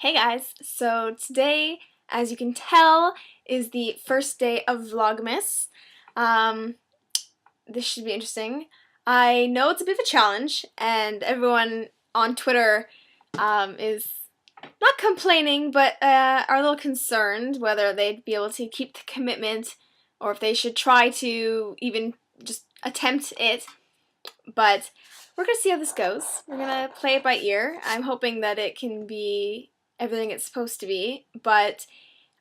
Hey guys, so today, as you can tell, is the first day of Vlogmas. Um, this should be interesting. I know it's a bit of a challenge, and everyone on Twitter is not complaining, but are a little concerned whether they'd be able to keep the commitment or if they should try to even just attempt it. But we're gonna see how this goes. We're gonna play it by ear. I'm hoping that it can be everything it's supposed to be, but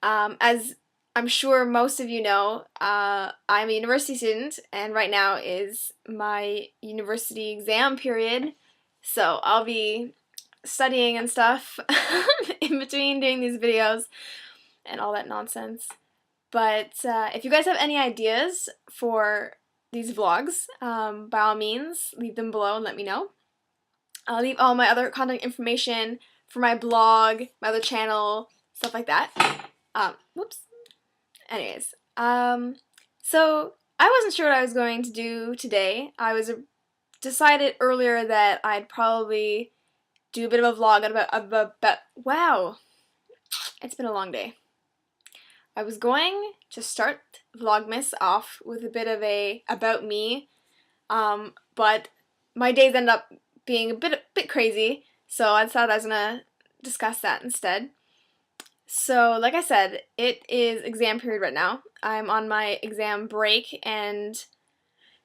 as I'm sure most of you know, I'm a university student, and right now is my university exam period, so I'll be studying and stuff in between doing these videos and all that nonsense. But if you guys have any ideas for these vlogs, by all means, leave them below and let me know. I'll leave all my other contact information for my blog, my other channel, stuff like that. Whoops. Anyways, so I wasn't sure what I was going to do today. I was decided earlier that I'd probably do a bit of a vlog about wow, it's been a long day. I was going to start Vlogmas off with a bit of a about me, but my days end up being a bit crazy, so I decided I was gonna discuss that instead. So, like I said, it is exam period right now. I'm on my exam break, and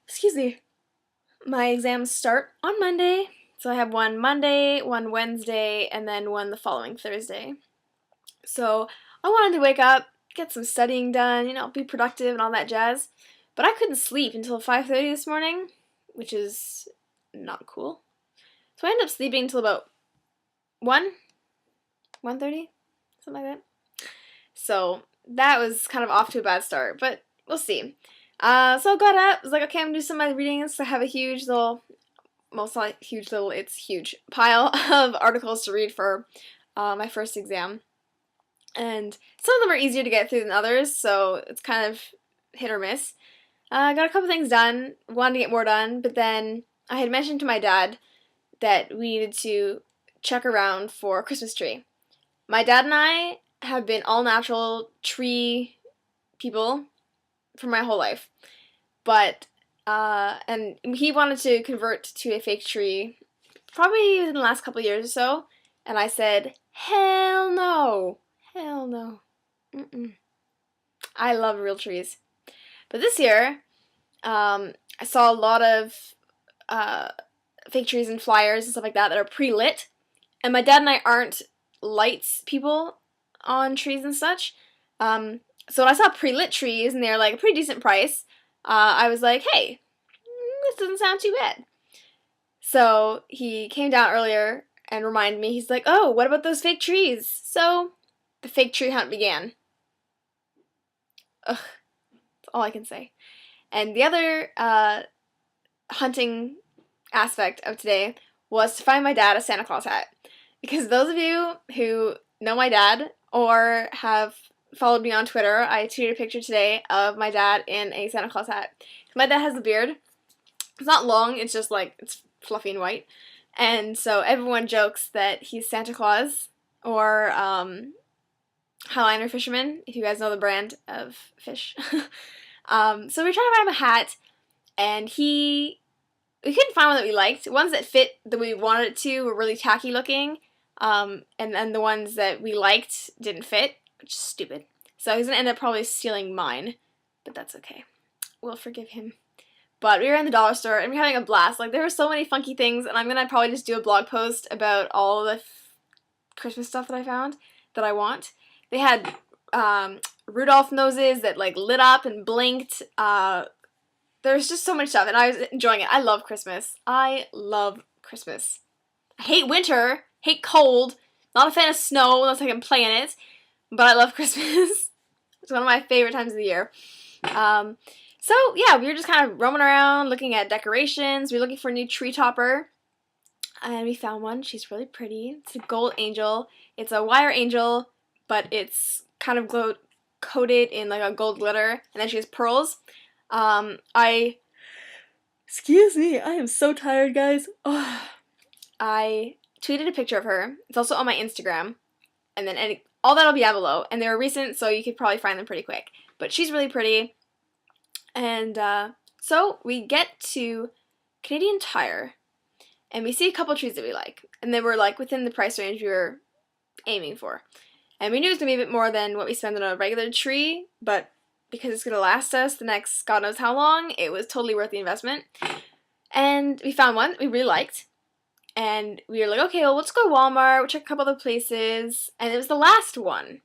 excuse me, my exams start on Monday. So I have one Monday, one Wednesday, and then one the following Thursday. So I wanted to wake up, get some studying done, be productive and all that jazz. But I couldn't sleep until 5:30 this morning, which is not cool. So I ended up sleeping until about 1:30, something like that. So that was kind of off to a bad start, but we'll see. So I got up, was like, okay, I'm gonna do some of my readings. So I have a huge little, it's huge pile of articles to read for my first exam. And some of them are easier to get through than others, so it's kind of hit or miss. I got a couple things done, wanted to get more done, but then I had mentioned to my dad that we needed to check around for a Christmas tree. My dad and I have been all-natural tree people for my whole life, but, and he wanted to convert to a fake tree probably in the last couple years or so, and I said, hell no. Hell no. I love real trees. But this year, I saw a lot of fake trees and flyers and stuff like that are pre-lit. And my dad and I aren't lights people on trees and such. So when I saw pre-lit trees and they're like a pretty decent price, I was like, hey, this doesn't sound too bad. So he came down earlier and reminded me, he's like, oh, what about those fake trees? So the fake tree hunt began. Ugh, that's all I can say. And the other hunting aspect of today was to find my dad a Santa Claus hat. Because those of you who know my dad or have followed me on Twitter, I tweeted a picture today of my dad in a Santa Claus hat. My dad has a beard. It's not long, it's just like, it's fluffy and white. And so everyone jokes that he's Santa Claus or Highliner Fisherman, if you guys know the brand of fish. So we were trying to find him a hat, and we couldn't find one that we liked. Ones that fit that we wanted it to were really tacky looking, and then the ones that we liked didn't fit, which is stupid. So he's gonna end up probably stealing mine, but that's okay. We'll forgive him. But we were in the dollar store, and we were having a blast. Like, there were so many funky things, and I'm gonna probably just do a blog post about all the Christmas stuff that I found that I want. They had Rudolph noses that like lit up and blinked. There's just so much stuff, and I was enjoying it. I love Christmas. I love Christmas. I hate winter, hate cold, not a fan of snow unless I can play in it, but I love Christmas. It's one of my favorite times of the year. So yeah, we were just kind of roaming around looking at decorations. We were looking for a new tree topper, and we found one. She's really pretty. It's a gold angel. It's a wire angel, but it's kind of coated in like a gold glitter, and then she has pearls. Excuse me, I am so tired, guys. Oh. I tweeted a picture of her. It's also on my Instagram. and then all that'll be down below. And they were recent, so you could probably find them pretty quick. But she's really pretty. And so we get to Canadian Tire, and we see a couple trees that we like. And they were like within the price range we were aiming for. And we knew it was going to be a bit more than what we spend on a regular tree, but because it's going to last us the next God knows how long, it was totally worth the investment. And we found one that we really liked. And we were like, okay, well, let's go to Walmart, we'll check a couple other places. And it was the last one.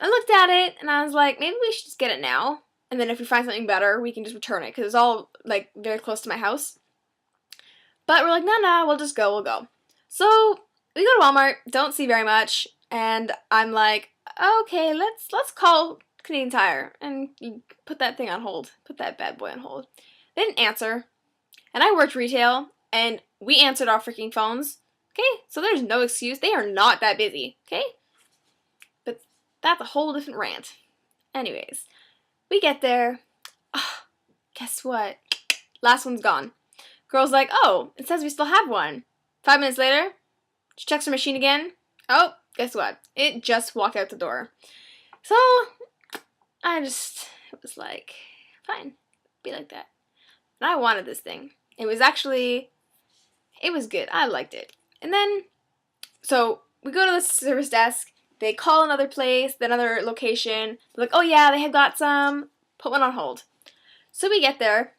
I looked at it, and I was like, maybe we should just get it now. And then if we find something better, we can just return it, because it's all, like, very close to my house. But we're like, no, we'll just go, we'll go. So we go to Walmart, don't see very much, and I'm like, okay, let's call Canadian Tire and put that thing on hold. Put that bad boy on hold. They didn't answer. And I worked retail, and we answered our freaking phones. Okay? So there's no excuse. They are not that busy. Okay? But that's a whole different rant. Anyways, we get there. Oh, guess what? Last one's gone. Girl's like, oh, it says we still have one. 5 minutes later, she checks her machine again. Oh, guess what? It just walked out the door. So, it was like, fine, be like that. And I wanted this thing. It was good. I liked it. And then, so we go to the service desk. They call another place, another location. They're like, oh yeah, they have got some. Put one on hold. So we get there,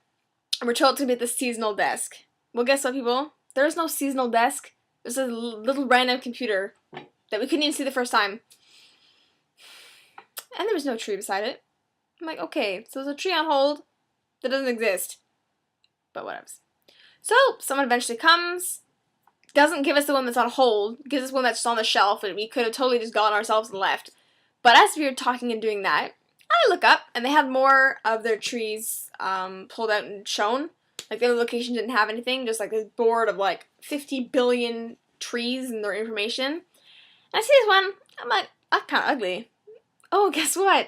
and we're told to be at the seasonal desk. Well, guess what, people? There's no seasonal desk. There's a little random computer that we couldn't even see the first time. And there was no tree beside it. I'm like, okay, so there's a tree on hold that doesn't exist. But whatever. So, someone eventually comes, doesn't give us the one that's on hold, gives us one that's just on the shelf, and we could have totally just gone ourselves and left. But as we were talking and doing that, I look up, and they had more of their trees pulled out and shown. Like, the other location didn't have anything, just like this board of like 50 billion trees and their information. And I see this one, I'm like, that's kind of ugly. Oh, guess what?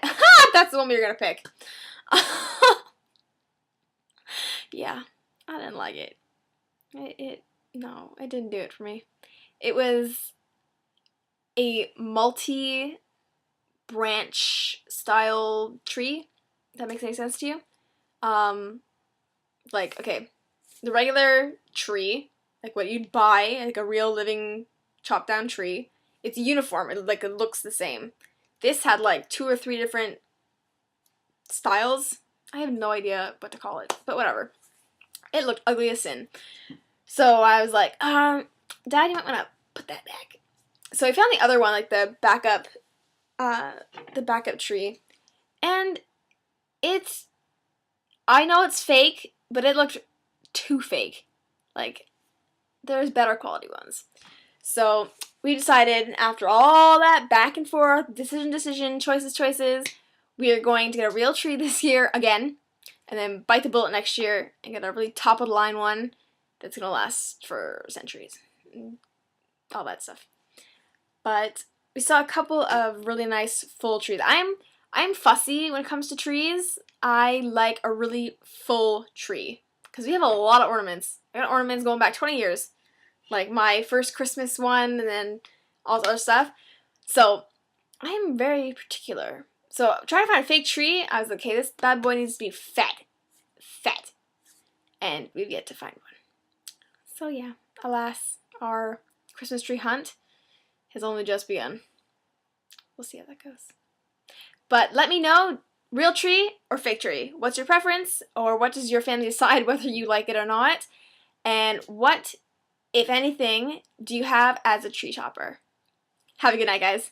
That's the one we were going to pick. Yeah, I didn't like it. No, it didn't do it for me. It was a multi-branch style tree. If that makes any sense to you? Like, okay, the regular tree, like what you'd buy, like a real living chopped down tree, it's uniform. It looks the same. This had like 2 or 3 different styles. I have no idea what to call it, but whatever. It looked ugly as sin. So I was like, Dad, you might want to put that back. So I found the other one, like the backup tree. And I know it's fake, but it looked too fake. Like, there's better quality ones. So we decided, after all that back and forth, decision, choices, we are going to get a real tree this year again, and then bite the bullet next year and get a really top-of-the-line one that's going to last for centuries. All that stuff. But we saw a couple of really nice full trees. I'm fussy when it comes to trees. I like a really full tree, because we have a lot of ornaments. I got ornaments going back 20 years. Like my first Christmas one, and then all the other stuff. So I am very particular. So trying to find a fake tree, I was like, okay, this bad boy needs to be fat. And we've yet to find one. So yeah, alas, our Christmas tree hunt has only just begun. We'll see how that goes. But let me know, real tree or fake tree? What's your preference? Or what does your family decide whether you like it or not? And what, if anything, do you have as a tree chopper? Have a good night, guys.